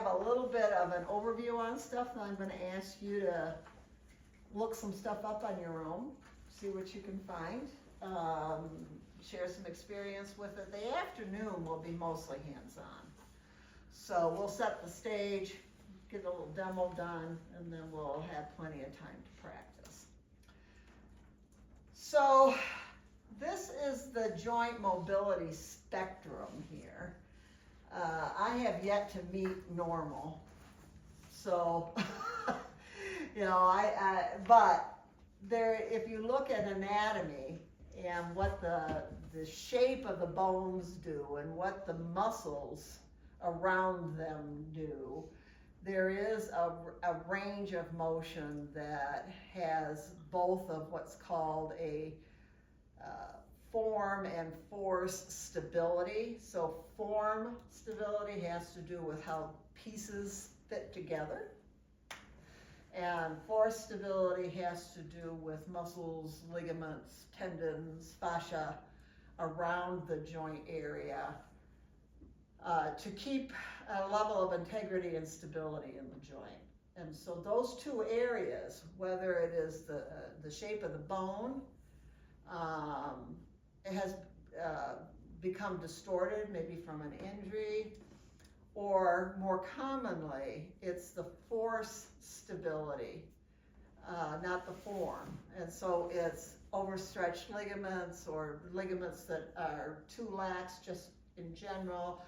have a little bit of an overview on stuff, and I'm going to ask you to look some stuff up on your own, see what you can find, share some experience with it. The afternoon will be mostly hands-on. So we'll set the stage, get a little demo done, and then we'll have plenty of time to practice. So this is the joint mobility spectrum here. I have yet to meet normal, so you know, but there, if you look at anatomy and what the shape of the bones do and what the muscles around them do, there is a range of motion that has both of what's called a form and force stability. So form stability has to do with how pieces fit together, and force stability has to do with muscles, ligaments, tendons, fascia around the joint area to keep a level of integrity and stability in the joint. And so those two areas, whether it is the shape of the bone, it has become distorted, maybe from an injury, or more commonly, it's the force stability, not the form. And so it's overstretched ligaments or ligaments that are too lax just in general,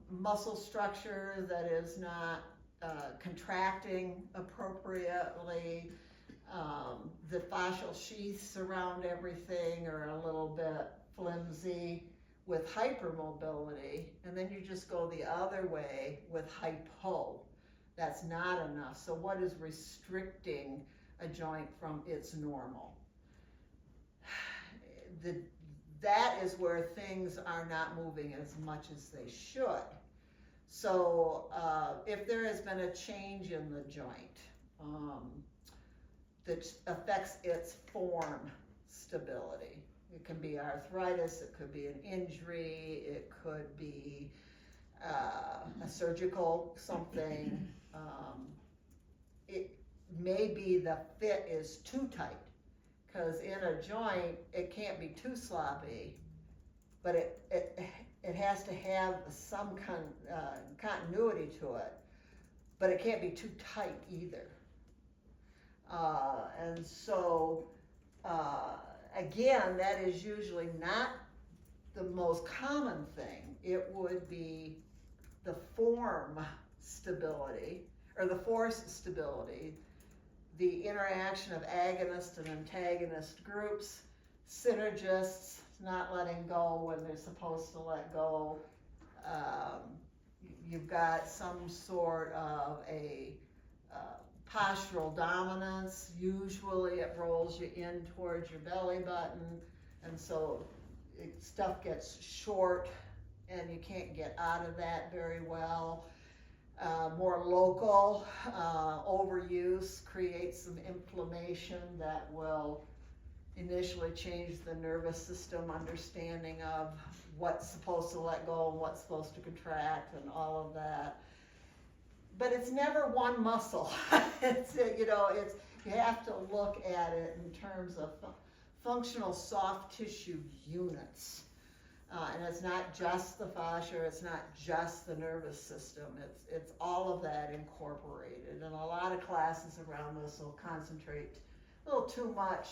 muscle structure that is not contracting appropriately, the fascial sheaths around everything are a little bit flimsy with hypermobility, and then you just go the other way with hypo. That's not enough. So what is restricting a joint from its normal? That is where things are not moving as much as they should. So if there has been a change in the joint that affects its form stability, it can be arthritis, it could be an injury, it could be a surgical something. It may be the fit is too tight, because in a joint it can't be too sloppy, but it has to have some continuity to it, but it can't be too tight either. And so again, that is usually not the most common thing. It would be the form stability, or the force stability, the interaction of agonist and antagonist groups, synergists, not letting go when they're supposed to let go. You've got some sort of a postural dominance. Usually it rolls you in towards your belly button, and so stuff gets short and you can't get out of that very well. More local overuse creates some inflammation that will initially change the nervous system understanding of what's supposed to let go and what's supposed to contract and all of that. But it's never one muscle. You have to look at it in terms of functional soft tissue units. And it's not just the fascia, it's not just the nervous system, it's all of that incorporated. And a lot of classes around this will concentrate a little too much,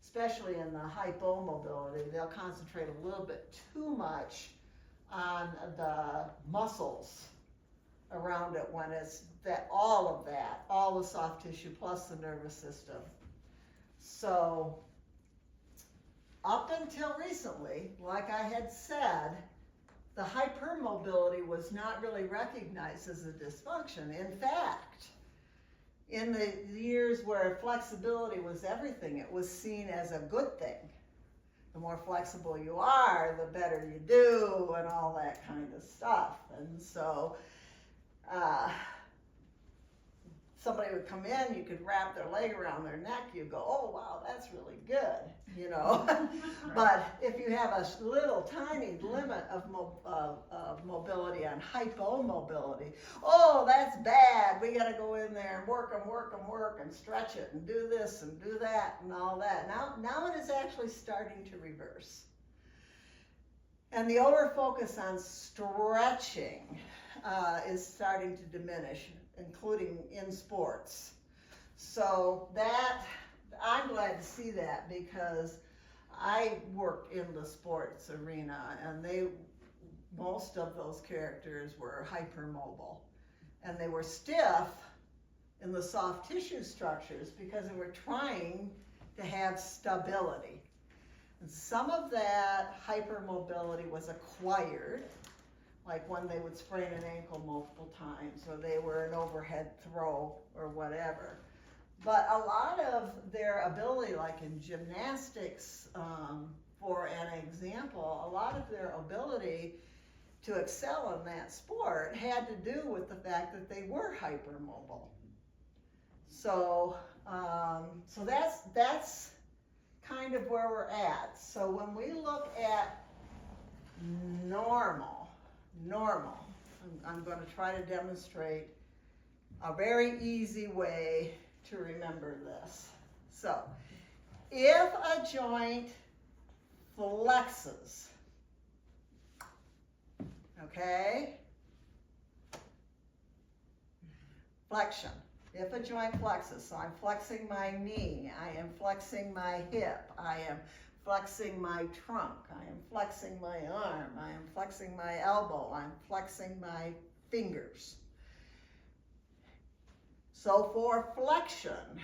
especially in the hypomobility, they'll concentrate a little bit too much on the muscles around it when it's all the soft tissue plus the nervous system. So up until recently, like I had said, the hypermobility was not really recognized as a dysfunction. In fact, in the years where flexibility was everything, it was seen as a good thing. The more flexible you are, the better you do, and all that kind of stuff. And so somebody would come in, you could wrap their leg around their neck, you go, oh wow, that's really good, you know. But if you have a little tiny limit of mobility on hypomobility, oh, that's bad. We got to go in there and work and stretch it and do this and do that and all that. Now it is actually starting to reverse. And the over focus on stretching is starting to diminish, including in sports. So that, I'm glad to see that, because I worked in the sports arena, and most of those characters were hypermobile, and they were stiff in the soft tissue structures because they were trying to have stability. And some of that hypermobility was acquired, like when they would sprain an ankle multiple times, or they were an overhead throw or whatever. But a lot of their ability, like in gymnastics, for an example, a lot of their ability to excel in that sport had to do with the fact that they were hypermobile. So, so that's kind of where we're at. So when we look at normal, I'm going to try to demonstrate a very easy way to remember this. So, if a joint flexes, okay? Flexion. If a joint flexes, so I'm flexing my knee, I am flexing my hip, I am flexing my trunk, I am flexing my arm, I am flexing my elbow, I'm flexing my fingers. So for flexion,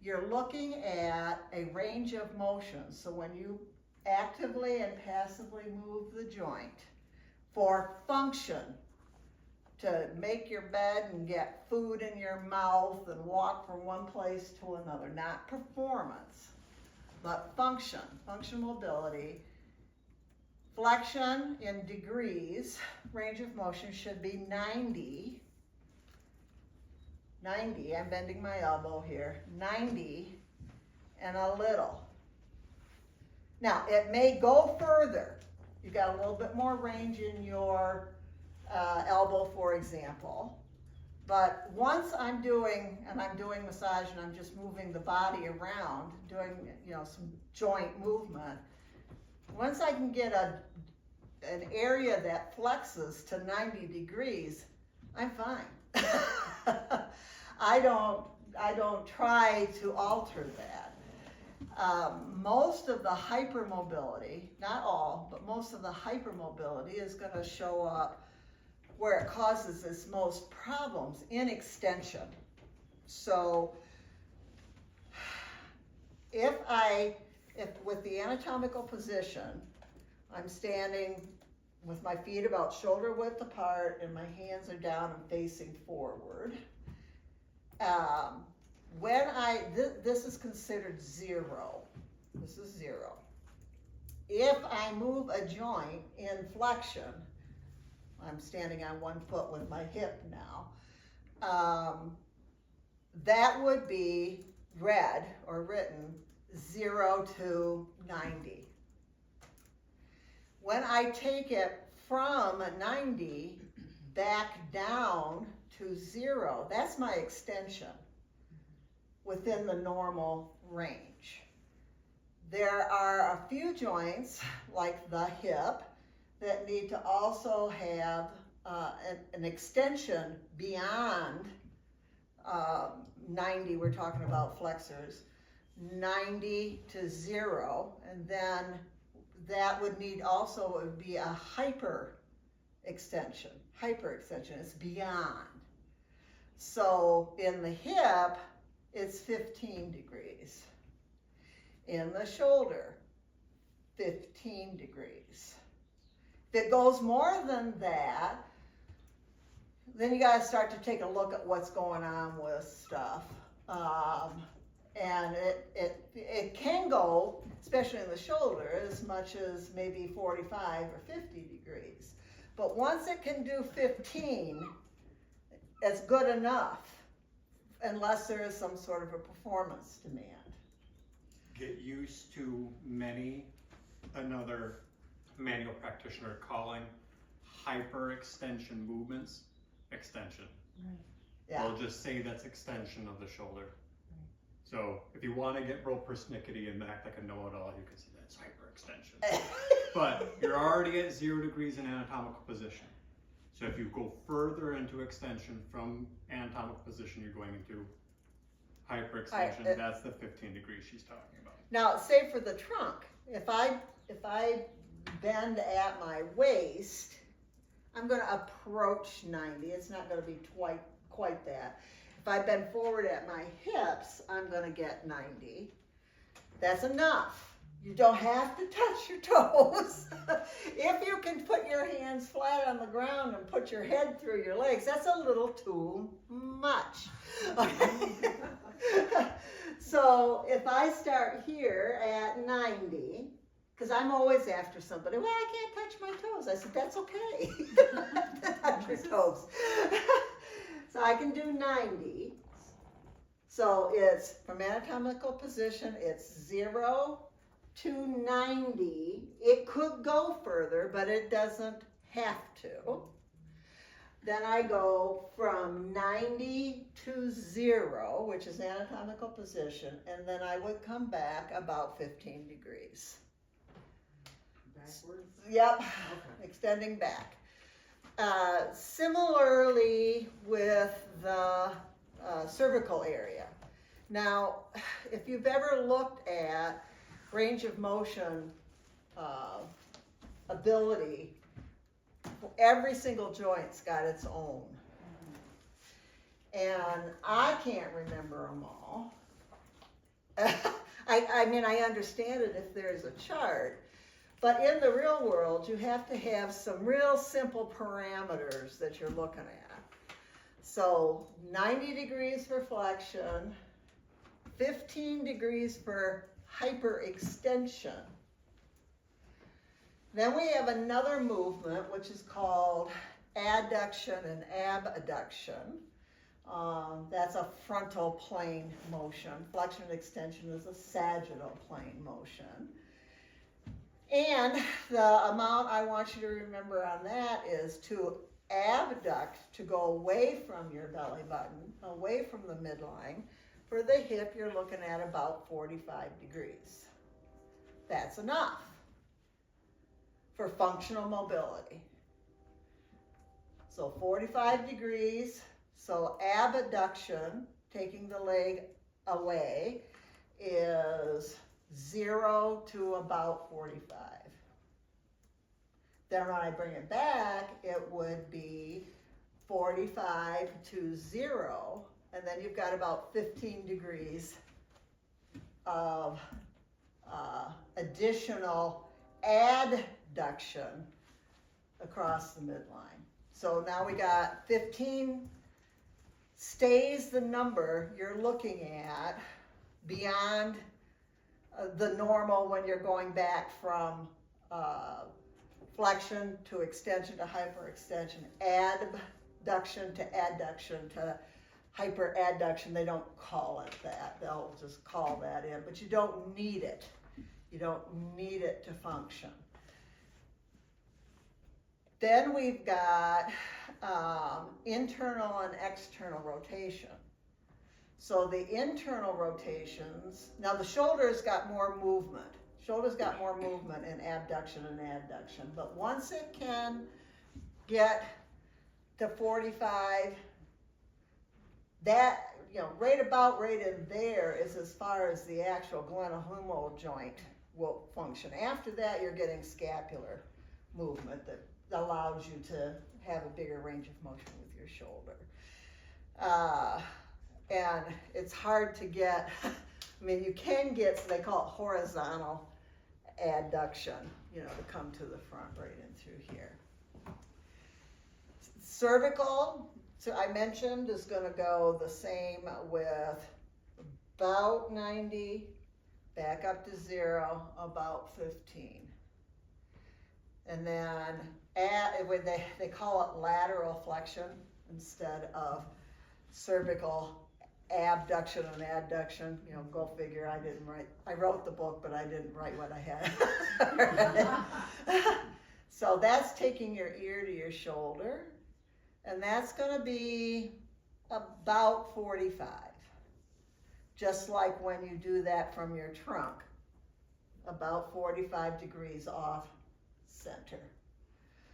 you're looking at a range of motion. So when you actively and passively move the joint. For function, to make your bed and get food in your mouth and walk from one place to another. Not performance, but function, mobility. Flexion in degrees, range of motion should be 90. 90, I'm bending my elbow here, 90 and a little. Now, it may go further. You got a little bit more range in your elbow, for example. But once I'm doing massage and I'm just moving the body around, doing some joint movement, once I can get an area that flexes to 90 degrees, I'm fine. I don't try to alter that. Most of the hypermobility, not all, but most of the hypermobility is going to show up where it causes its most problems in extension. So if with the anatomical position, I'm standing with my feet about shoulder width apart and my hands are down and facing forward. This is considered zero. This is zero. If I move a joint in flexion, I'm standing on one foot with my hip now, that would be read or written 0 to 90. When I take it from 90 back down to 0, that's my extension within the normal range. There are a few joints, like the hip, that need to also have an extension beyond 90, we're talking about flexors, 90 to 0, and then that would need also, it would be a hyper extension, it's beyond. So in the hip, it's 15 degrees. In the shoulder, 15 degrees. If it goes more than that, then you got to start to take a look at what's going on with stuff. And it can go, especially in the shoulder, as much as maybe 45 or 50 degrees. But once it can do 15, it's good enough unless there is some sort of a performance demand. Get used to another manual practitioner calling hyperextension movements extension. Right. Yeah. We'll just say that's extension of the shoulder. So if you want to get real persnickety and act like a know-it-all, you can say that's hyperextension. But you're already at 0 degrees in anatomical position. So if you go further into extension from anatomical position, you're going into hyperextension. That's the 15 degrees she's talking about. Now, say for the trunk, if I bend at my waist, I'm going to approach 90. It's not going to be quite that. If I bend forward at my hips, I'm going to get 90. That's enough. You don't have to touch your toes. If you can put your hands flat on the ground and put your head through your legs, that's a little too much. Okay? So if I start here at 90, because I'm always after somebody, well, I can't touch my toes. I said, that's okay. Touch your toes. So I can do 90. So it's from anatomical position, it's 0 to 90. It could go further, but it doesn't have to. Then I go from 90 to 0, which is anatomical position, and then I would come back about 15 degrees. Backwards? Yep, Okay. extending back. Similarly with the cervical area. Now, if you've ever looked at range of motion ability, every single joint's got its own. And I can't remember them all. I mean, I understand it if there's a chart, but in the real world, you have to have some real simple parameters that you're looking at. So 90 degrees for flexion, 15 degrees for hyperextension. Then we have another movement which is called adduction and abduction. That's a frontal plane motion. Flexion and extension is a sagittal plane motion. And the amount I want you to remember on that is to abduct, to go away from your belly button, away from the midline. For the hip, you're looking at about 45 degrees. That's enough for functional mobility. So 45 degrees, so abduction, taking the leg away, is 0 to about 45. Then when I bring it back, it would be 45 to 0, and then you've got about 15 degrees of additional adduction across the midline. So now we got 15 stays the number you're looking at beyond the normal when you're going back from flexion to extension to hyperextension, abduction to adduction to hyperadduction. They don't call it that. They'll just call that in, but you don't need it. You don't need it to function. Then we've got internal and external rotation. So the internal rotations, now the shoulder's got more movement. Shoulder's got more movement in abduction and adduction, but once it can get to 45, that, right in there is as far as the actual glenohumeral joint will function. After that, you're getting scapular movement that allows you to have a bigger range of motion with your shoulder. And it's hard to get, you can get, so they call it horizontal adduction, to come to the front right in through here. Cervical, so I mentioned, is going to go the same with about 90, back up to 0, about 15. And then they call it lateral flexion. instead of cervical abduction and adduction. You know, go figure, I wrote the book, but I didn't write what I had. So that's taking your ear to your shoulder, and that's gonna be about 45. Just like when you do that from your trunk, about 45 degrees off center.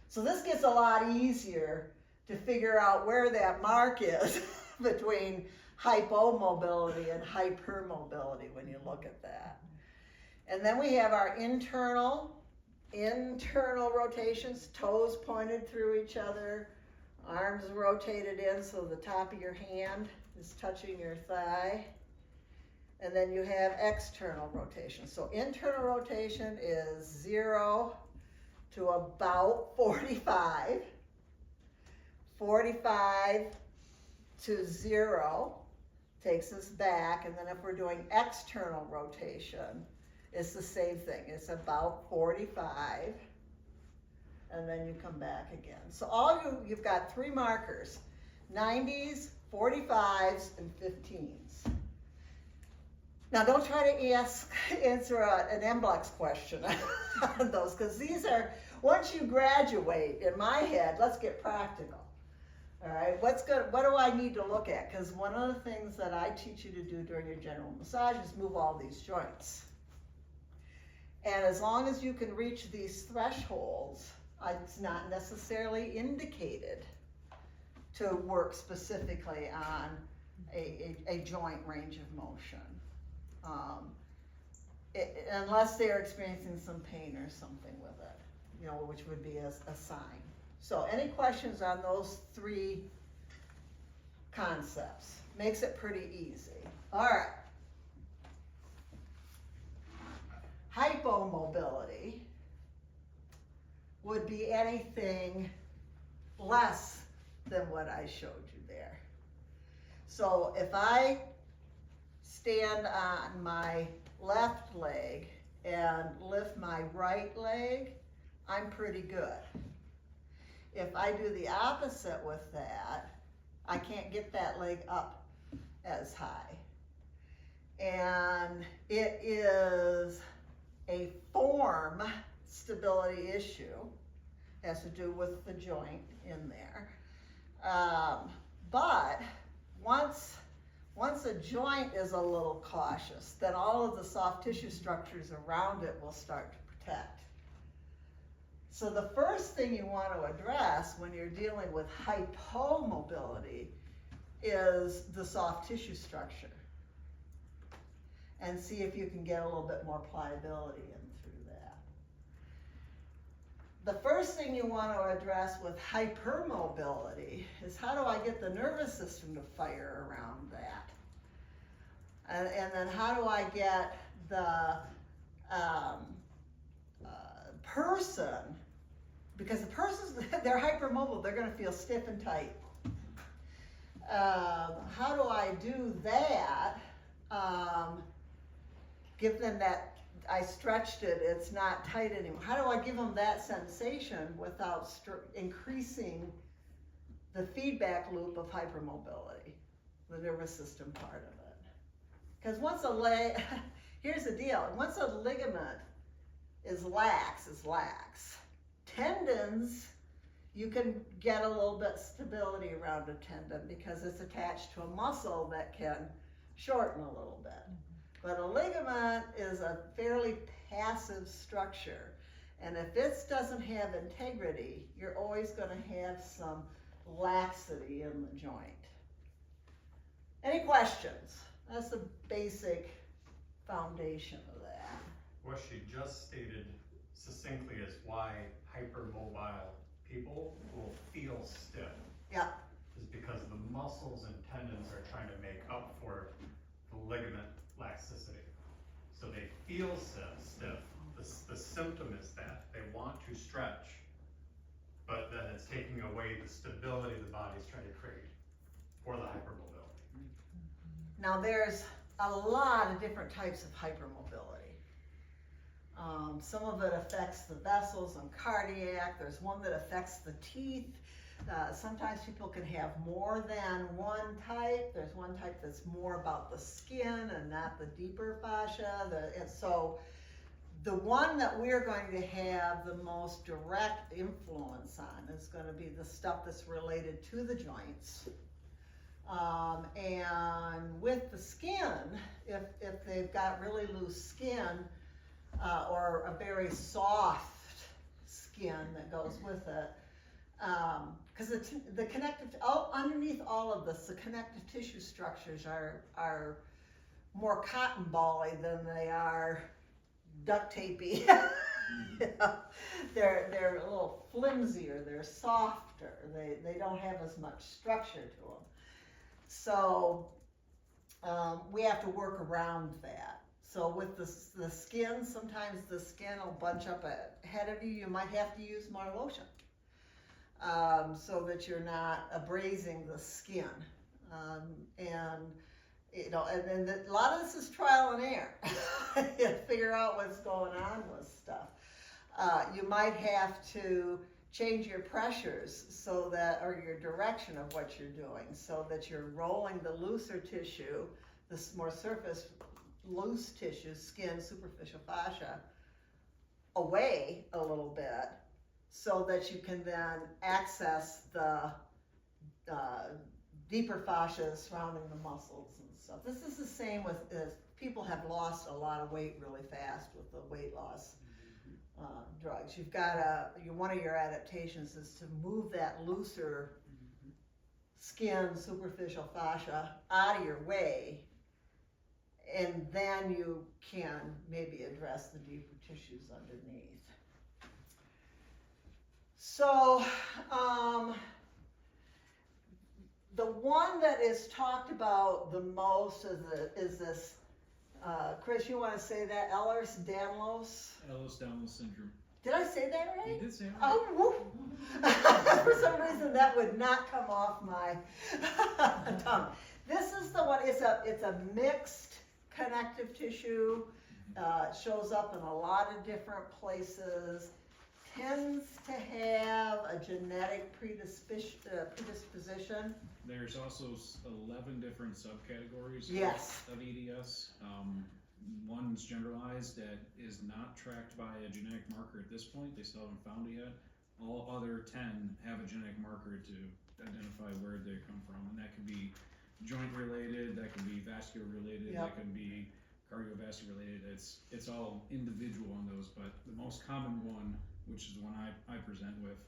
So this gets a lot easier to figure out where that mark is between hypomobility and hypermobility when you look at that. And then we have our internal rotations, toes pointed through each other, arms rotated in so the top of your hand is touching your thigh. And then you have external rotation. So internal rotation is 0 to about 45. 45 to 0 takes us back. And then if we're doing external rotation, it's the same thing. It's about 45. And then you come back again. So you've got 3 markers: 90s, 45s, and 15s. Now don't try to answer an MBLEX question on those, because these are, once you graduate, in my head, let's get practical. All right, what do I need to look at? Because one of the things that I teach you to do during your general massage is move all these joints. And as long as you can reach these thresholds, it's not necessarily indicated to work specifically on a joint range of motion. Unless they're experiencing some pain or something with it, you know, which would be a sign. So any questions on those 3 concepts? Makes it pretty easy. All right. Hypomobility would be anything less than what I showed you there. So if I stand on my left leg and lift my right leg, I'm pretty good. If I do the opposite with that, I can't get that leg up as high. And it is a form stability issue. It has to do with the joint in there. But once a joint is a little cautious, then all of the soft tissue structures around it will start to protect. So the first thing you want to address when you're dealing with hypomobility is the soft tissue structure, and see if you can get a little bit more pliability in through that. The first thing you want to address with hypermobility is, how do I get the nervous system to fire around that? And then how do I get the person, because the person's, they're hypermobile, they're going to feel stiff and tight. How do I do that? Give them that, I stretched it, it's not tight anymore. How do I give them that sensation without increasing the feedback loop of hypermobility, the nervous system part of it? Because once here's the deal, once a ligament is lax, tendons, you can get a little bit stability around a tendon because it's attached to a muscle that can shorten a little bit. But a ligament is a fairly passive structure, and if it doesn't have integrity, you're always going to have some laxity in the joint. Any questions? That's the basic foundation of that. What she just stated succinctly is why hypermobile people will feel stiff. Yeah. Is because the muscles and tendons are trying to make up for the ligament laxicity. So they feel stiff. The symptom is that they want to stretch, but then it's taking away the stability the body's trying to create for the hypermobility. Now there's a lot of different types of hypermobility. Some of it affects the vessels and cardiac. There's one that affects the teeth. Sometimes people can have more than one type. There's one type that's more about the skin and not the deeper fascia. And so the one that we're going to have the most direct influence on is going to be the stuff that's related to the joints. And with the skin, if they've got really loose skin or a very soft skin that goes with it, because the connective, underneath all of this, the connective tissue structures are more cotton bally than they are duct tapey. You know, they're a little flimsier, they're softer, they don't have as much structure to them. So we have to work around that. So with the skin, sometimes the skin will bunch up ahead of you. You might have to use more lotion so that you're not abrasing the skin. And you know, and a lot of this is trial and error. You figure out what's going on with stuff. You might have to change your pressures so that, or your direction of what you're doing, so that you're rolling the looser tissue, this more surface loose tissue, skin, superficial fascia, away a little bit, so that you can then access the deeper fascia surrounding the muscles and stuff. This is the same with people have lost a lot of weight really fast with the weight loss drugs. You've got one of your adaptations is to move that looser skin, superficial fascia out of your way, and then you can maybe address the deeper tissues underneath. So the one that is talked about the most is this, Chris, you want to say that? Ehlers-Danlos syndrome. Did I say that right? You did say it right. Oh, whoop. For some reason that would not come off my tongue. This is the one, it's a mixed connective tissue, shows up in a lot of different places, tends to have a genetic predisposition. There's also 11 different subcategories Yes. of EDS. One's generalized that is not tracked by a genetic marker at this point. They still haven't found it yet. All other 10 have a genetic marker to identify where they come from, and that can be joint related, that can be vascular related, Yep. that can be cardiovascular related. It's all individual on those, but the most common one, which is the one I present with,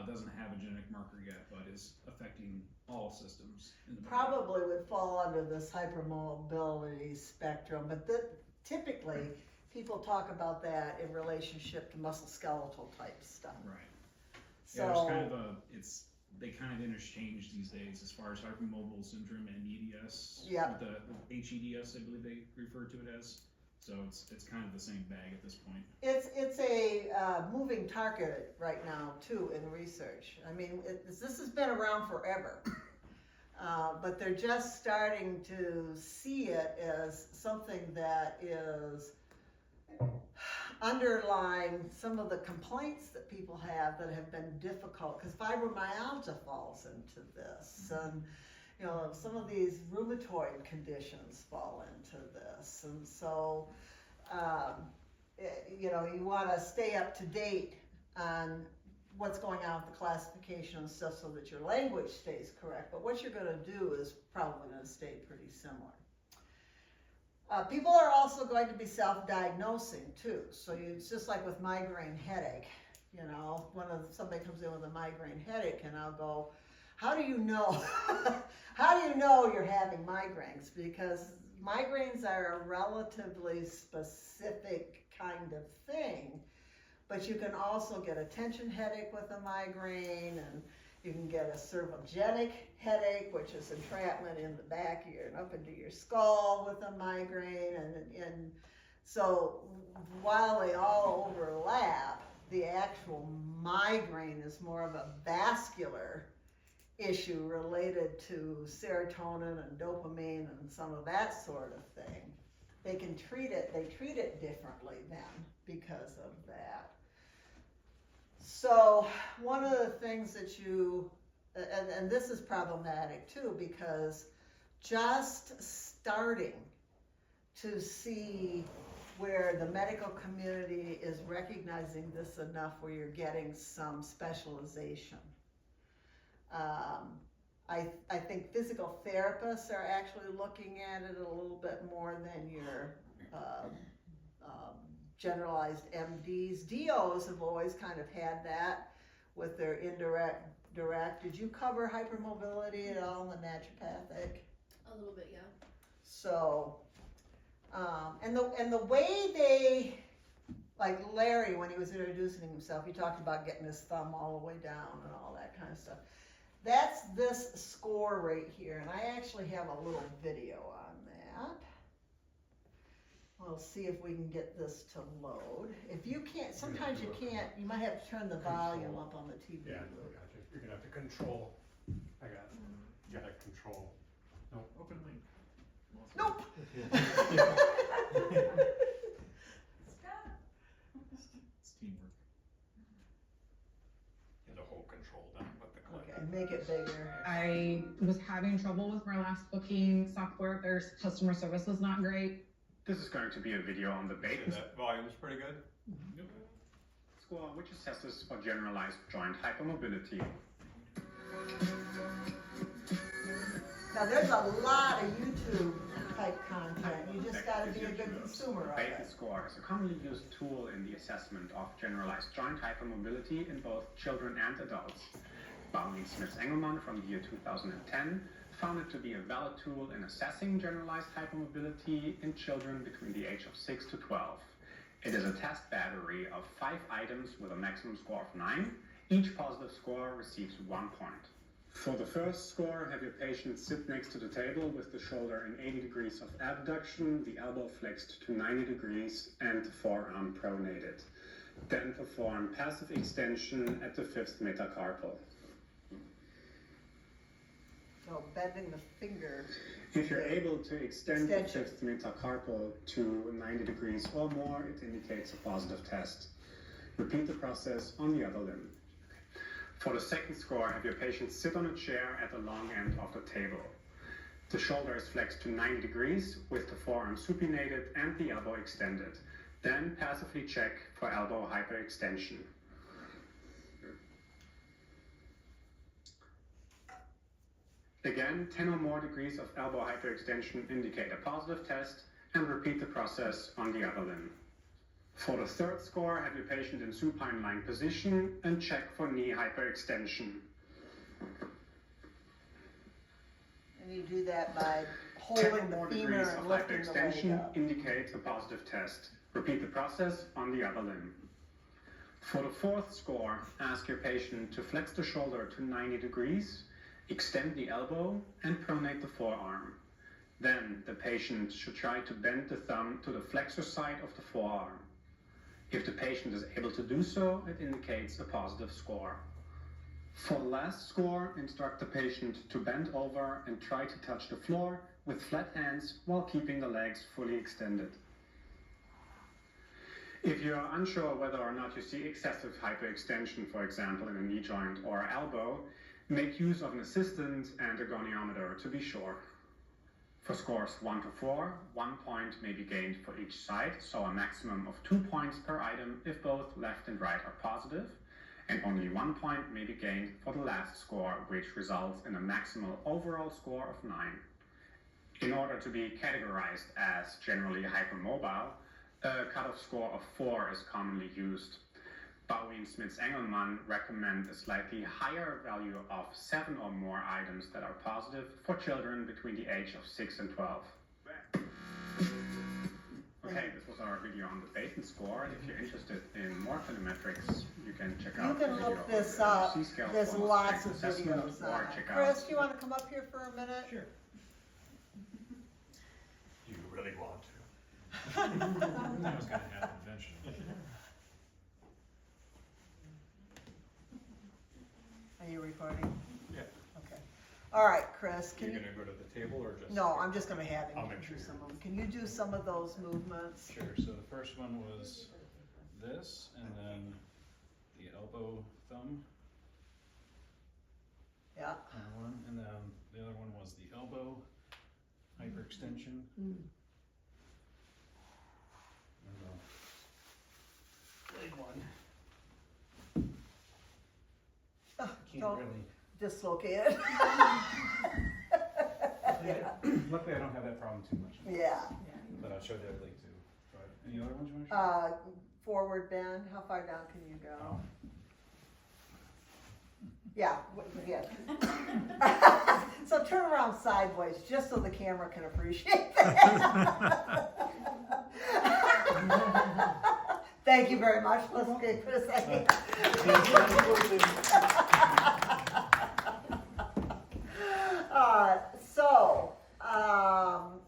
doesn't have a genetic marker yet, but is affecting all systems in the body. Probably would fall under this hypermobility spectrum, but typically people talk about that in relationship to musculoskeletal type stuff. Right. So Yeah, there's kind of they kind of interchange these days as far as hypermobile syndrome and EDS. Yep. The HEDS, I believe they refer to it as. So it's kind of the same bag at this point. it's a moving target right now too in research. I mean, this has been around forever, but they're just starting to see it as something that is underlying some of the complaints that people have that have been difficult, because fibromyalgia falls into this, and you know, some of these rheumatoid conditions fall into this, and so you know, you want to stay up to date on what's going on with the classification and stuff so that your language stays correct, but what you're going to do is probably going to stay pretty similar. People are also going to be self-diagnosing too, so it's just like with migraine headache. You know, somebody comes in with a migraine headache, and I'll go, how do you know? How do you know you're having migraines? Because migraines are a relatively specific kind of thing, but you can also get a tension headache with a migraine, and you can get a cervogenic headache, which is entrapment in the back of your and up into your skull with a migraine, and so while they all overlap, the actual migraine is more of a vascular issue related to serotonin and dopamine and some of that sort of thing. They treat it differently then because of that. So one of the things that you and this is problematic too, because just starting to see where the medical community is recognizing this enough where you're getting some specialization. I think physical therapists are actually looking at it a little bit more than your generalized MDs. DOs have always kind of had that with their direct. Did you cover hypermobility at all in the naturopathic? A little bit, yeah. So, and the way they, like Larry, when he was introducing himself, he talked about getting his thumb all the way down and all that kind of stuff. That's this score right here, and I actually have a little video on that. We'll see if we can get this to load. If you can't, sometimes you can't, you might have to turn the volume up on the TV. Yeah, I gotcha. You're gonna have to control. I got it. You gotta control. Nope. Open link. Nope. It's teamwork. Get a whole control down, but the clip. Okay, make it bigger. I was having trouble with my last booking software. Their customer service was not great. This is going to be a video on the So beta that volume's pretty good. score, which assesses for generalized joint hypomobility. Now there's a lot of YouTube type content. You just gotta be a good consumer of Beta it. score is a commonly used tool in the assessment of generalized joint hypomobility in both children and adults. Bowling-Smith-Engelmann from the year 2010 found it to be a valid tool in assessing generalized hypomobility in children between the age of 6 to 12. It is a test battery of 5 items with a maximum score of 9. Each positive score receives 1 point. For the first score, have your patient sit next to the table with the shoulder in 80 degrees of abduction, the elbow flexed to 90 degrees, and the forearm pronated. Then perform passive extension at the 5th metacarpal. So bending the finger. If you're able to extend the Extension. 5th metacarpal to 90 degrees or more, it indicates a positive test. Repeat the process on the other limb. For the second score, have your patient sit on a chair at the long end of the table. The shoulder is flexed to 90 degrees with the forearm supinated and the elbow extended. Then passively check for elbow hyperextension. Again, 10 or more degrees of elbow hyperextension indicate a positive test, and repeat the process on the other limb. For the third score, have your patient in supine lying position and check for knee hyperextension. And you do that by 10 or holding the more femur degrees and of lifting the leg hyperextension up. indicates a positive test. Repeat the process on the other limb. For the fourth score, ask your patient to flex the shoulder to 90 degrees, extend the elbow, and pronate the forearm. Then the patient should try to bend the thumb to the flexor side of the forearm. If the patient is able to do so, it indicates a positive score. For the last score, instruct the patient to bend over and try to touch the floor with flat hands while keeping the legs fully extended. If you are unsure whether or not you see excessive hyperextension, for example, in a knee joint or elbow, make use of an assistant and a goniometer to be sure. For scores 1 to 4, 1 point may be gained for each side, so a maximum of 2 points per item if both left and right are positive, and only 1 point may be gained for the last score, which results in a maximal overall score of 9. In order to be categorized as generally hypermobile, a cutoff score of 4 is commonly used. Bowling-Smith-Engelmann recommend a slightly higher value of 7 or more items that are positive for children between the age of 6 and 12. Okay, this was our video on the Baton score. If you're interested in more phonometrics, you can check You out can the video look this on up. the C-scale There's phono lots strength of assessment, videos or on it. check Chris, out. do you want to come up here for a minute? Sure. Do you really want to? That was gonna happen eventually. Are you recording? Yeah. Okay. All right, Chris, Are can you you? gonna go to the table or just? No, I'm just gonna have him I'll make do sure. some of them. Can you do some of those movements? Sure, so the first one was this, and then the elbow thumb. Yeah. hyperextension. I don't know. Big one. Oh, Can't don't really. dislocate it. Yeah. Luckily, I don't have that problem too much. Yeah. But I'll show the other leg too. But any other ones you want to show? Forward bend, how far down can you go? Yeah, yeah. So turn around sideways, just so the camera can appreciate that. Thank you very much. Let's get for a second.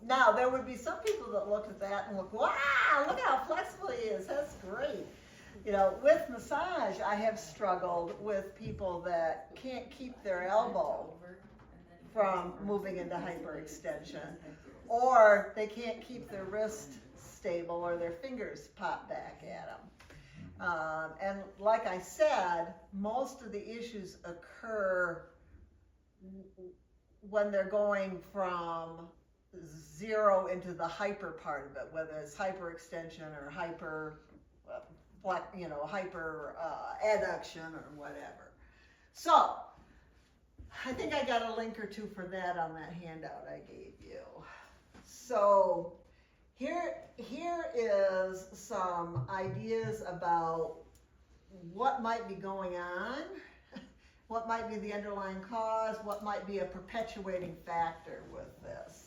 Now there would be some people that look at that and look, wow, look how flexible he is. That's great. You know, with massage, I have struggled with people that can't keep their elbow from moving into hyperextension, or they can't keep their wrist stable, or their fingers pop back at them. And like I said, most of the issues occur when they're going from 0 into the hyper part of it, whether it's hyperextension or hyper adduction or whatever. So I think I got a link or two for that on that handout I gave you. So here is some ideas about what might be going on, what might be the underlying cause, what might be a perpetuating factor with this.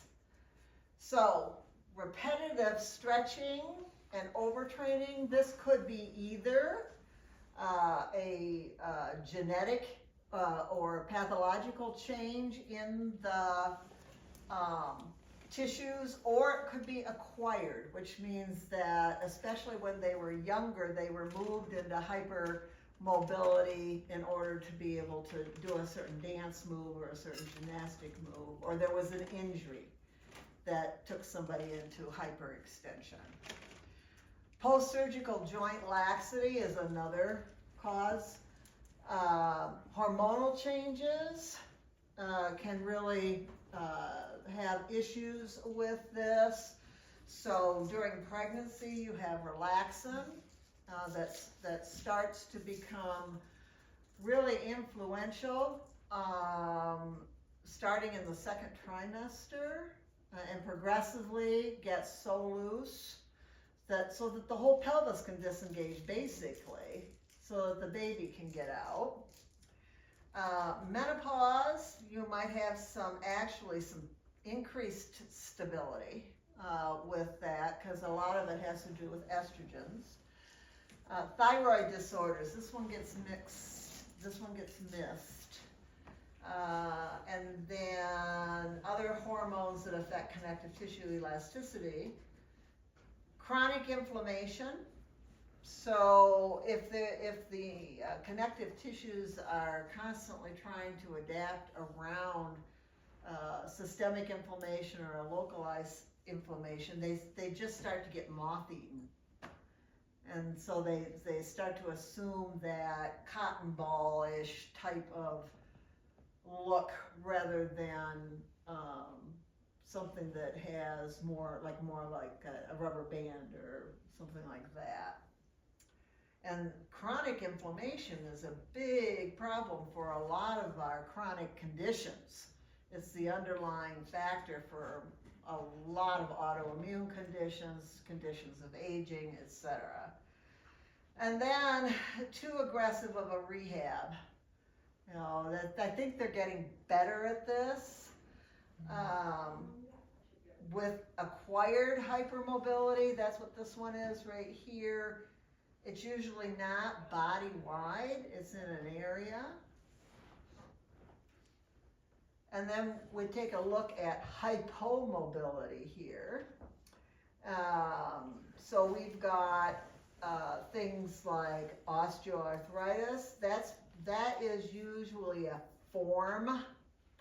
So repetitive stretching and overtraining, this could be either a genetic or pathological change in the tissues, or it could be acquired, which means that especially when they were younger, they were moved into hypermobility in order to be able to do a certain dance move or a certain gymnastic move, or there was an injury that took somebody into hyperextension. Post-surgical joint laxity is another cause. Hormonal changes can really have issues with this. So during pregnancy, you have relaxin that starts to become really influential starting in the second trimester and progressively gets so loose so that the whole pelvis can disengage basically, so that the baby can get out. Menopause, you might have some increased stability with that, because a lot of it has to do with estrogens. Thyroid disorders, this one gets missed. And then other hormones that affect connective tissue elasticity. Chronic inflammation. So if the connective tissues are constantly trying to adapt around systemic inflammation or a localized inflammation, they just start to get moth-eaten. And so they start to assume that cotton ball-ish type of look rather than something that has more like a rubber band or something like that. And chronic inflammation is a big problem for a lot of our chronic conditions. It's the underlying factor for a lot of autoimmune conditions, conditions of aging, etc. And then too aggressive of a rehab. You know, I think they're getting better at this. With acquired hypermobility, that's what this one is right here. It's usually not body-wide, it's in an area. And then we take a look at hypomobility here. So we've got things like osteoarthritis. That is usually a form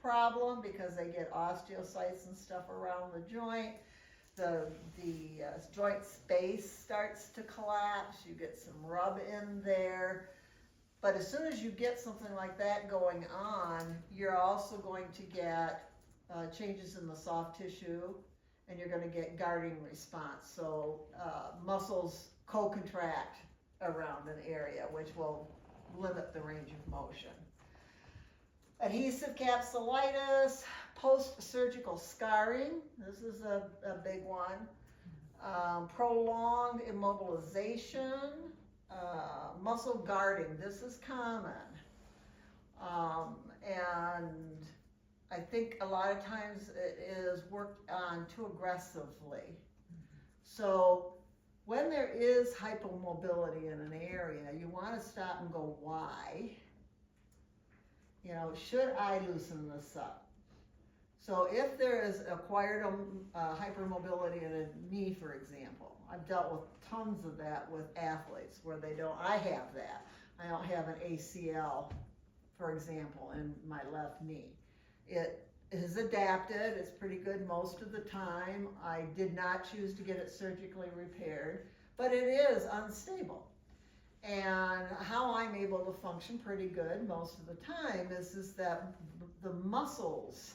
problem because they get osteocytes and stuff around the joint. The joint space starts to collapse. You get some rub in there. But as soon as you get something like that going on, you're also going to get changes in the soft tissue. and you're going to get guarding response. So muscles co-contract around an area, which will limit the range of motion. Adhesive capsulitis, post-surgical scarring, this is a big one. Prolonged immobilization, muscle guarding, this is common. And I think a lot of times it is worked on too aggressively. So when there is hypomobility in an area, you want to stop and go, why? You know, should I loosen this up? So if there is acquired hypermobility in a knee, for example, I've dealt with tons of that with athletes where they don't, I have that. I don't have an ACL, for example, in my left knee. It is adapted, it's pretty good most of the time. I did not choose to get it surgically repaired, but it is unstable. And how I'm able to function pretty good most of the time is that the muscles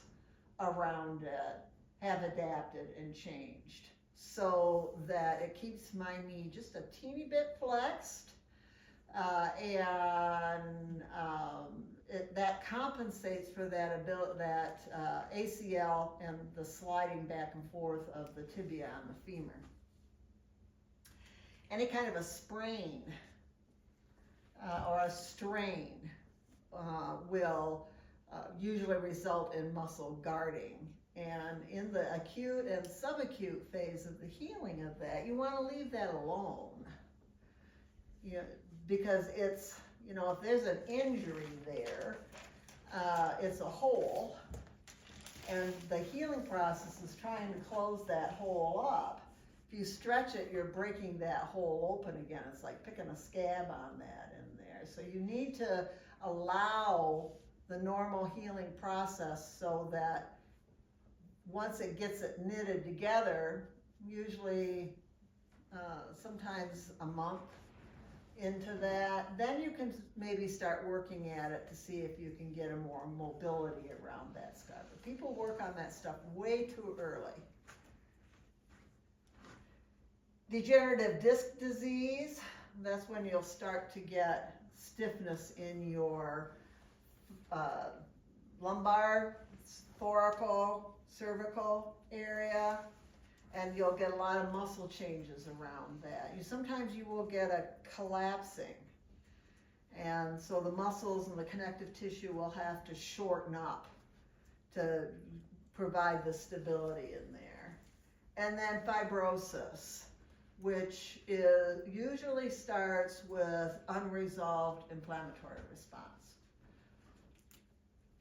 around it have adapted and changed so that it keeps my knee just a teeny bit flexed, that compensates for that ACL and the sliding back and forth of the tibia and the femur. Any kind of a sprain or a strain will usually result in muscle guarding. And in the acute and subacute phase of the healing of that, you want to leave that alone. You know, because it's, you know, if there's an injury there, it's a hole, and the healing process is trying to close that hole up. If you stretch it, you're breaking that hole open again. It's like picking a scab on that in there. So you need to allow the normal healing process so that once it gets it knitted together, usually sometimes a month into that, then you can maybe start working at it to see if you can get a more mobility around that stuff. But people work on that stuff way too early. Degenerative disc disease, that's when you'll start to get stiffness in your lumbar, thoracic, cervical area, and you'll get a lot of muscle changes around that. Sometimes you will get a collapsing, and so the muscles and the connective tissue will have to shorten up to provide the stability in there. And then fibrosis, which usually starts with unresolved inflammatory response.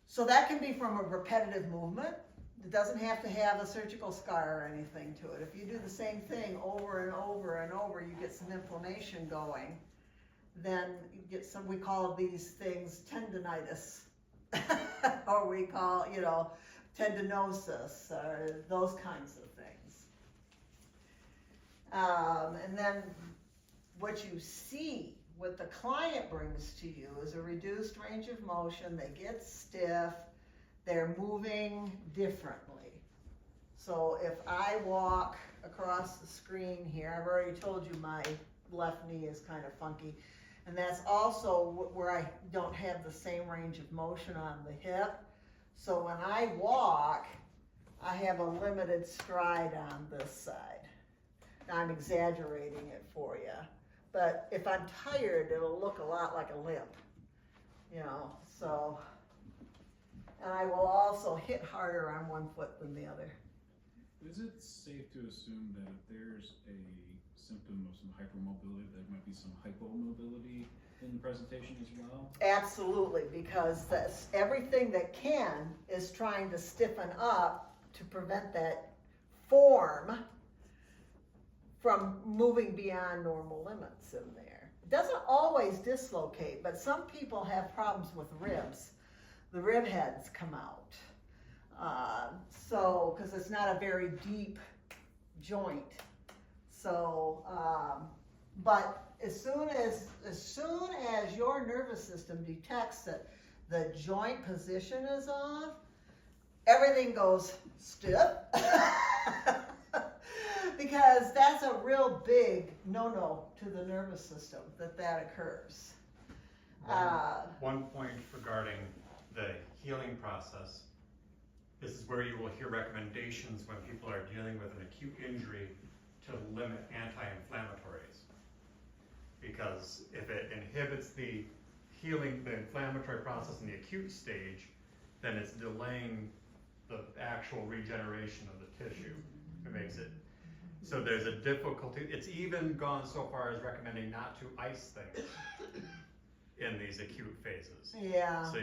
So that can be from a repetitive movement. It doesn't have to have a surgical scar or anything to it. If you do the same thing over and over and over, you get some inflammation going. Then you get some, we call these things tendinitis, or we call, you know, tendinosis, or those kinds of things. And then what you see, what the client brings to you is a reduced range of motion. They get stiff. They're moving differently. So if I walk across the screen here, I've already told you my left knee is kind of funky. And that's also where I don't have the same range of motion on the hip. So when I walk, I have a limited stride on this side. Now I'm exaggerating it for you. But if I'm tired, it'll look a lot like a limp, you know, so. And I will also hit harder on one foot than the other. Is it safe to assume that if there's a symptom of some hypermobility, there might be some hypomobility in the presentation as well? Absolutely, because everything that can is trying to stiffen up to prevent that form from moving beyond normal limits in there. It doesn't always dislocate, but some people have problems with ribs. The rib heads come out. So, because it's not a very deep joint. So, but as soon as your nervous system detects that the joint position is off, everything goes stiff. Because that's a real big no-no to the nervous system that occurs. One point regarding the healing process. This is where you will hear recommendations when people are dealing with an acute injury to limit anti-inflammatories. Because if it inhibits the healing, the inflammatory process in the acute stage, then it's delaying the actual regeneration of the tissue. It makes it, so there's a difficulty. It's even gone so far as recommending not to ice things in these acute phases. Yeah. So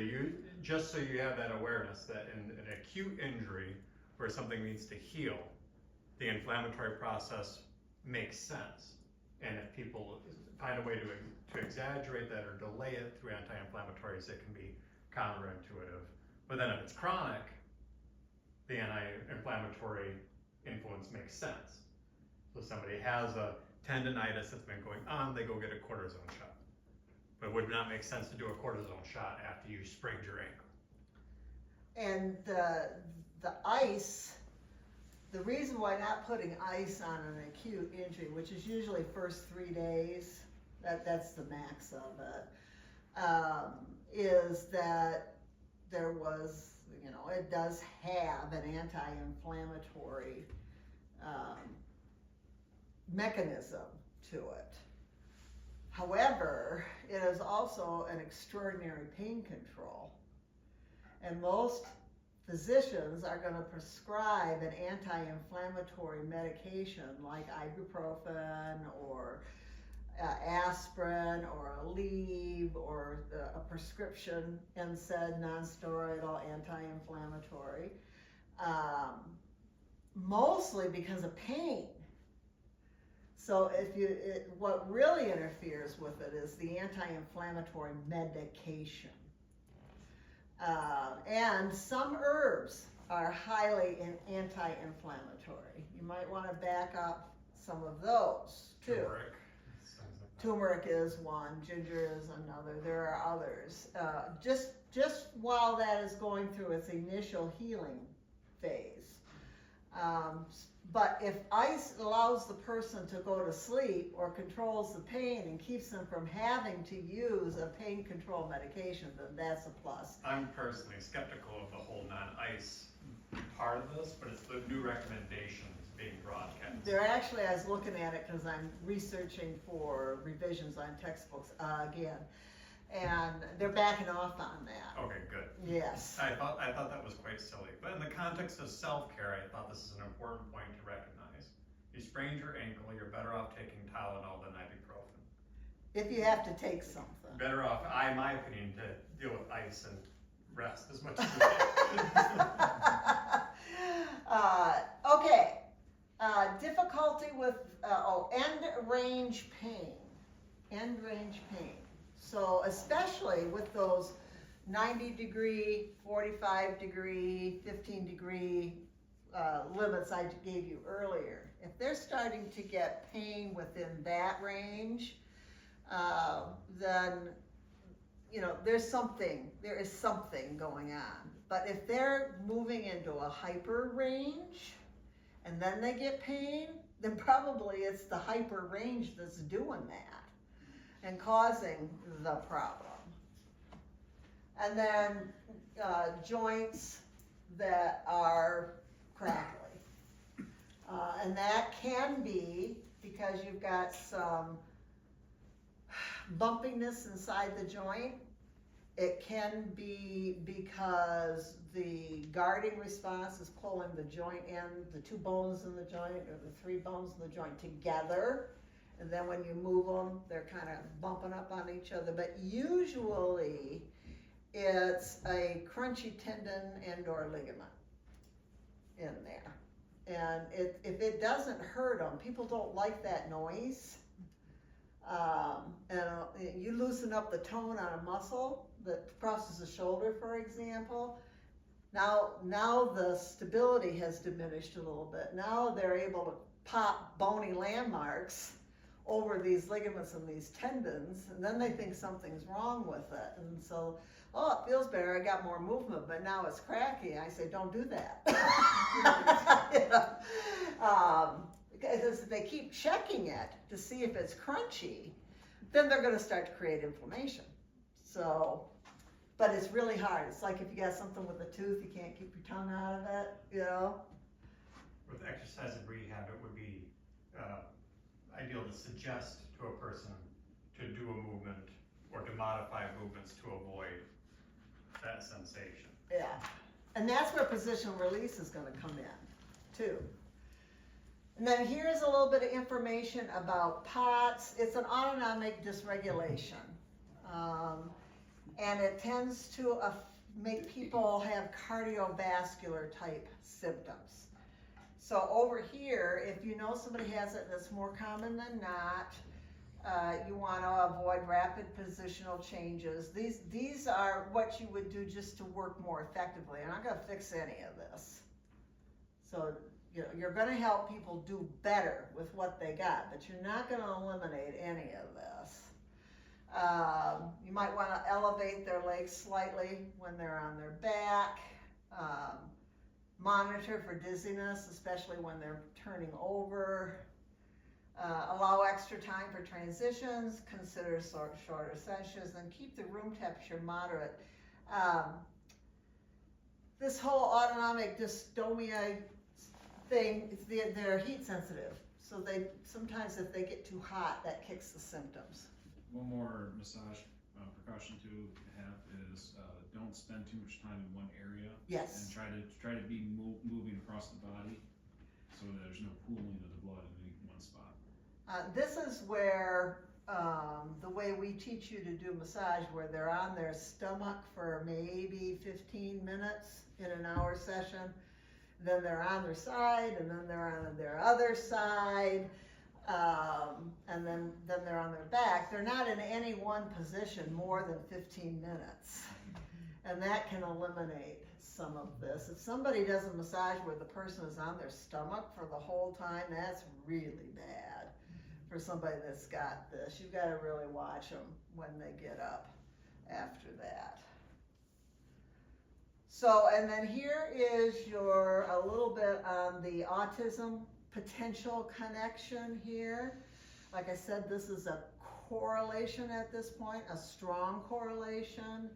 just so you have that awareness that in an acute injury where something needs to heal, the inflammatory process makes sense. And if people find a way to exaggerate that or delay it through anti-inflammatories, it can be counterintuitive. But then if it's chronic, the anti-inflammatory influence makes sense. So somebody has a tendonitis that's been going on, they go get a cortisone shot. But it would not make sense to do a cortisone shot after you sprained your ankle. And the ice, the reason why not putting ice on an acute injury, which is usually first 3 days, that's the max of it, is that there was, it does have an anti-inflammatory mechanism to it. However, it is also an extraordinary pain control. And most physicians are going to prescribe an anti-inflammatory medication like ibuprofen or aspirin or Aleve or a prescription NSAID, non-steroidal anti-inflammatory, mostly because of pain. So what really interferes with it is the anti-inflammatory medication. And some herbs are highly anti-inflammatory. You might want to back up some of those too. Turmeric. Turmeric is one, ginger is another, there are others. Just while that is going through its initial healing phase. But if ice allows the person to go to sleep or controls the pain and keeps them from having to use a pain control medication, then that's a plus. I'm personally skeptical of the whole non-ice part of this, but it's the new recommendations being broadcast. They're actually, I was looking at it because I'm researching for revisions on textbooks again, and they're backing off on that. Okay, good. Yes. I thought that was quite silly, but in the context of self-care, I thought this is an important point to recognize. You sprained your ankle, you're better off taking Tylenol than ibuprofen. If you have to take something. Better off, in my opinion, to deal with ice and rest as much as you can. Okay. Difficulty with end range pain. End range pain. So especially with those 90-degree, 45-degree, 15-degree limits I gave you earlier. If they're starting to get pain within that range, then there is something going on. But if they're moving into a hyper range and then they get pain, then probably it's the hyper range that's doing that and causing the problem. And then joints that are crackly. And that can be because you've got some bumpiness inside the joint. It can be because the guarding response is pulling the joint in, the 2 bones in the joint or the 3 bones in the joint together. And then when you move them, they're kind of bumping up on each other. But usually it's a crunchy tendon and or ligament in there. And if it doesn't hurt them, people don't like that noise. And you loosen up the tone on a muscle that crosses the shoulder, for example. Now the stability has diminished a little bit. Now they're able to pop bony landmarks over these ligaments and these tendons, and then they think something's wrong with it. And so, oh, it feels better, I got more movement, but now it's cracky. I say, don't do that. because if they keep checking it to see if it's crunchy, then they're going to start to create inflammation. So, but it's really hard. It's like if you got something with a tooth, you can't keep your tongue out of it, you know? With exercise and rehab, it would be ideal to suggest to a person to do a movement or to modify movements to avoid that sensation. Yeah. And that's where positional release is going to come in, too. And then here's a little bit of information about POTS. It's an autonomic dysregulation. And it tends to make people have cardiovascular type symptoms. So over here, if you know somebody has it, that's more common than not. You want to avoid rapid positional changes. These are what you would do just to work more effectively. I'm not going to fix any of this. So you're going to help people do better with what they got, but you're not going to eliminate any of this. You might want to elevate their legs slightly when they're on their back. Monitor for dizziness, especially when they're turning over. Allow extra time for transitions. Consider shorter sessions, and keep the room temperature moderate. This whole autonomic dystomia thing, they're heat sensitive. So they sometimes, if they get too hot, that kicks the symptoms. One more massage precaution to have is don't spend too much time in one area. Yes. And try to be moving across the body so there's no pooling of the blood in any one spot. This is where the way we teach you to do massage, where they're on their stomach for maybe 15 minutes in an hour session, then they're on their side, and then they're on their other side, and then they're on their back. They're not in any one position more than 15 minutes, and that can eliminate some of this. If somebody does a massage where the person is on their stomach for the whole time, that's really bad for somebody that's got this. You've got to really watch them when they get up after that. So, and then here is a little bit on the autism potential connection here. Like I said, this is a correlation at this point, a strong correlation.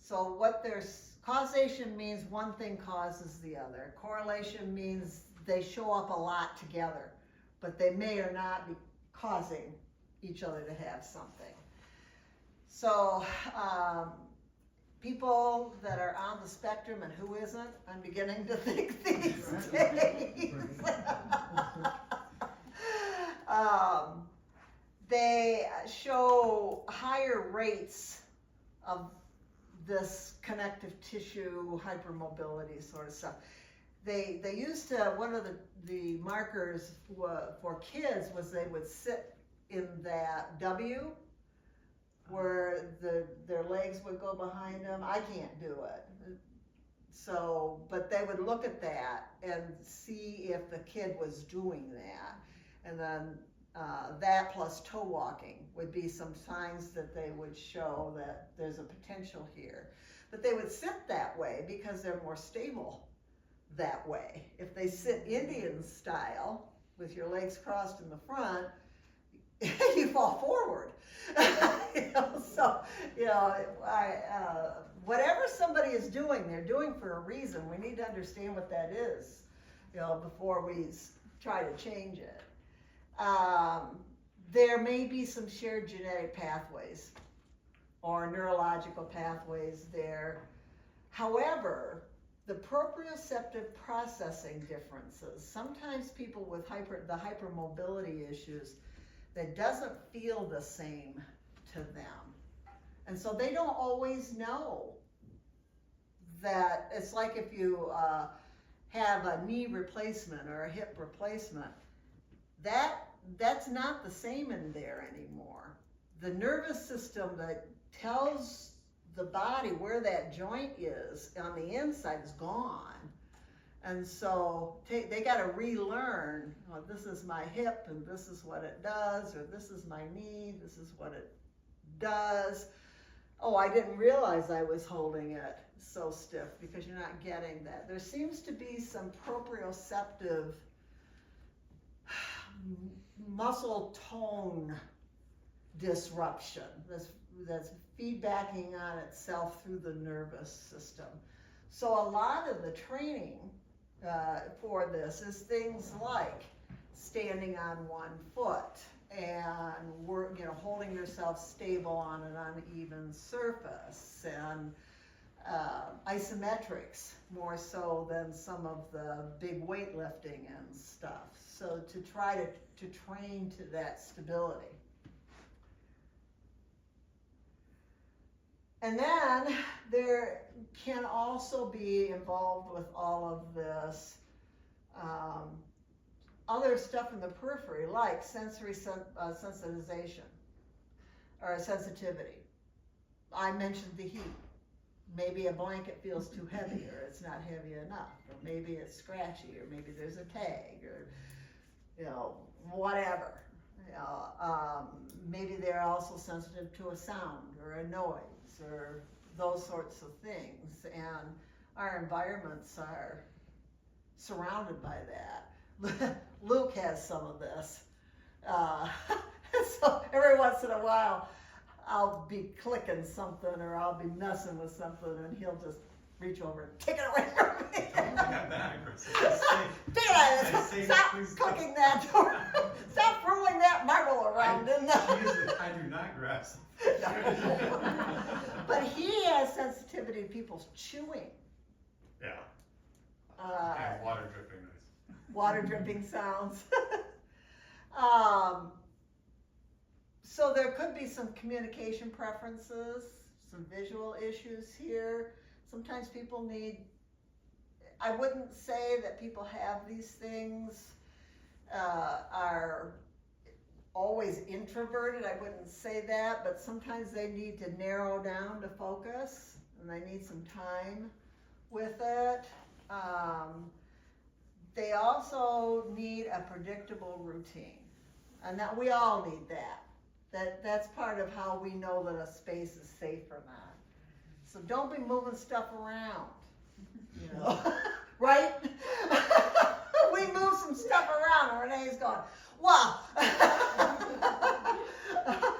So what there's, causation means one thing causes the other. Correlation means they show up a lot together, but they may or not be causing each other to have something. So people that are on the spectrum and who isn't, I'm beginning to think these days. They show higher rates of this connective tissue, hypermobility sort of stuff. They used to, one of the markers for kids was they would sit in that W, where their legs would go behind them. I can't do it. So, but they would look at that and see if the kid was doing that. And then that plus toe walking would be some signs that they would show that there's a potential here. But they would sit that way because they're more stable that way. If they sit Indian style with your legs crossed in the front, you fall forward. Whatever somebody is doing, they're doing for a reason. We need to understand what that is, before we try to change it. There may be some shared genetic pathways or neurological pathways there. However, the proprioceptive processing differences, sometimes people with the hypermobility issues, that doesn't feel the same to them. And so they don't always know that. It's like if you have a knee replacement or a hip replacement, that's not the same in there anymore. The nervous system that tells the body where that joint is on the inside is gone. And so they got to relearn, this is my hip and this is what it does, or this is my knee, this is what it does. Oh, I didn't realize I was holding it so stiff, because you're not getting that. There seems to be some proprioceptive muscle tone disruption that's feedbacking on itself through the nervous system. So a lot of the training for this is things like standing on one foot and holding yourself stable on an uneven surface, and isometrics more so than some of the big weightlifting and stuff. So to try to train to that stability. And then there can also be involved with all of this other stuff in the periphery, like sensory sensitization or sensitivity. I mentioned the heat. Maybe a blanket feels too heavy, or it's not heavy enough, or maybe it's scratchy, or maybe there's a tag, or whatever. Maybe they're also sensitive to a sound or a noise or those sorts of things, and our environments are surrounded by that. Luke has some of this. So every once in a while, I'll be clicking something or I'll be messing with something, and he'll just reach over and take it away from me. Stop cooking that. Stop rolling that marble around. I do not grasp. But he has sensitivity to people's chewing. Yeah. And water dripping noise. Water dripping sounds. So there could be some communication preferences, some visual issues here. Sometimes people I wouldn't say that people have these things, are always introverted. I wouldn't say that, but sometimes they need to narrow down to focus, and they need some time with it. They also need a predictable routine, and that we all need that. That's part of how we know that a space is safe or not. So don't be moving stuff around, right? We move some stuff around, and Renee's going, wow,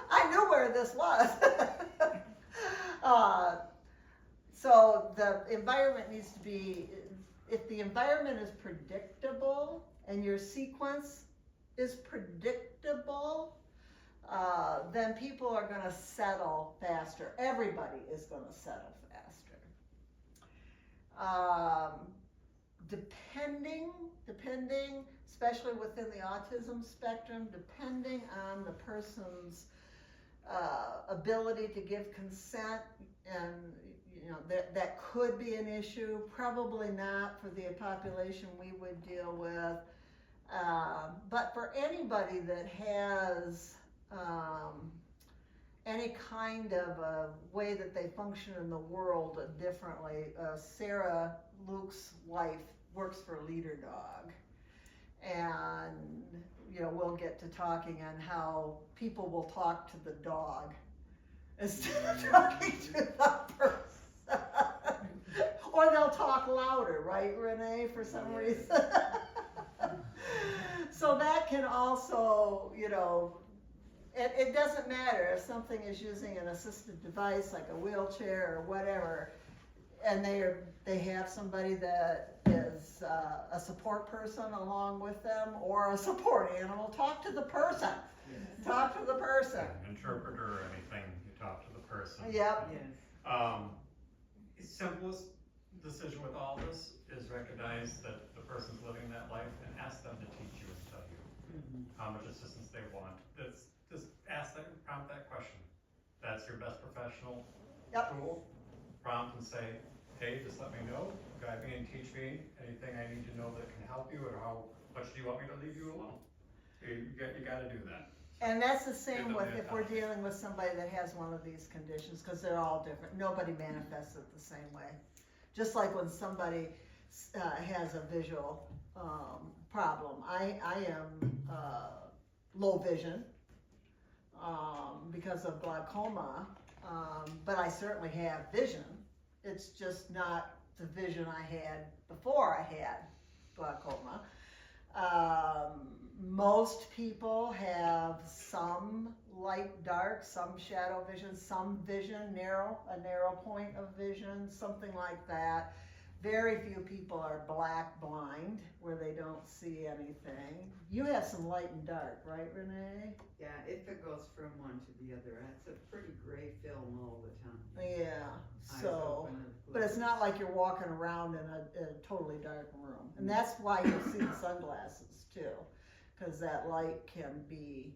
I knew where this was. So the environment needs to be, if the environment is predictable and your sequence is predictable, then people are going to settle faster. Everybody is going to settle faster. Depending, especially within the autism spectrum, depending on the person's ability to give consent, and that could be an issue. Probably not for the population we would deal with, but for anybody that has any kind of a way that they function in the world differently. Sarah, Luke's wife, works for Leader Dog, and we'll get to talking on how people will talk to the dog instead of talking to the person. Or they'll talk louder, right, Renee, for some reason? So that can also, it doesn't matter if something is using an assistive device like a wheelchair or whatever, and they have somebody that is a support person along with them, or a support animal. Talk to the person. Yes. Talk to the person. Interpreter or anything, you talk to the person. Yep. Yes. Simplest decision with all this is recognize that the person's living that life and ask them to teach you and tell you how much assistance they want. Just prompt that question. That's your best professional tool. Prompt and say, hey, just let me know, guide me and teach me anything I need to know that can help you, or how much do you want me to leave you alone? You got to do that. And that's the same with if we're dealing with somebody that has one of these conditions, because they're all different. Nobody manifests it the same way. Just like when somebody has a visual problem. I am low vision because of glaucoma, but I certainly have vision. It's just not the vision I had before I had glaucoma. Most people have some light, dark, some shadow vision, some vision, a narrow point of vision, something like that. Very few people are black blind, where they don't see anything. You have some light and dark, right, Renee? Yeah, if it goes from one to the other, it's a pretty gray film all the time. Yeah, Eyes so, open and but it's closed. not like you're walking around in a totally dark room. And that's why you'll see the sunglasses too, because that light can be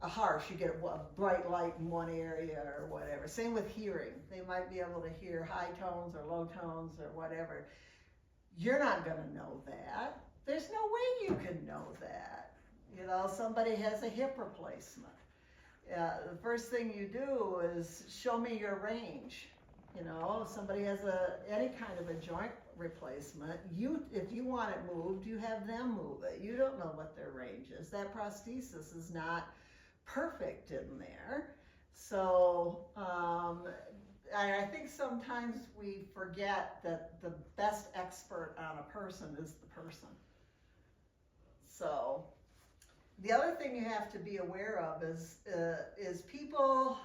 harsh. You get a bright light in one area or whatever. Same with hearing. They might be able to hear high tones or low tones or whatever. You're not going to know that. There's no way you can know that. You know, somebody has a hip replacement. The first thing you do is show me your range. You know, if somebody has any kind of a joint replacement, if you want it moved, you have them move it. You don't know what their range is. That prosthesis is not perfect in there. So I think sometimes we forget that the best expert on a person is the person. So the other thing you have to be aware of is people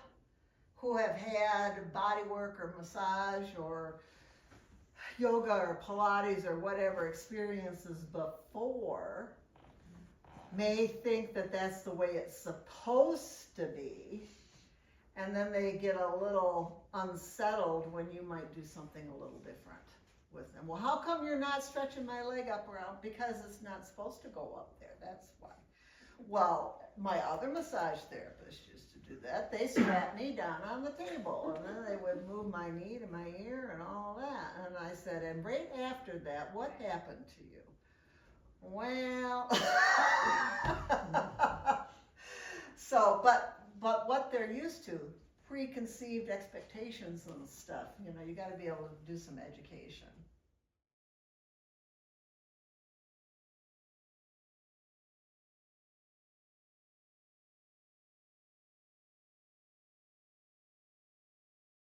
who have had body work or massage or yoga or Pilates or whatever experiences before may think that that's the way it's supposed to be, and then they get a little unsettled when you might do something a little different with them. Well, how come you're not stretching my leg up around? Because it's not supposed to go up there, that's why. Well, my other massage therapist used to do that. They strapped me down on the table, and then they would move my knee to my ear and all that. And I said, and right after that, what happened to you? Well, so, but what they're used to, preconceived expectations and stuff, you know, you got to be able to do some education.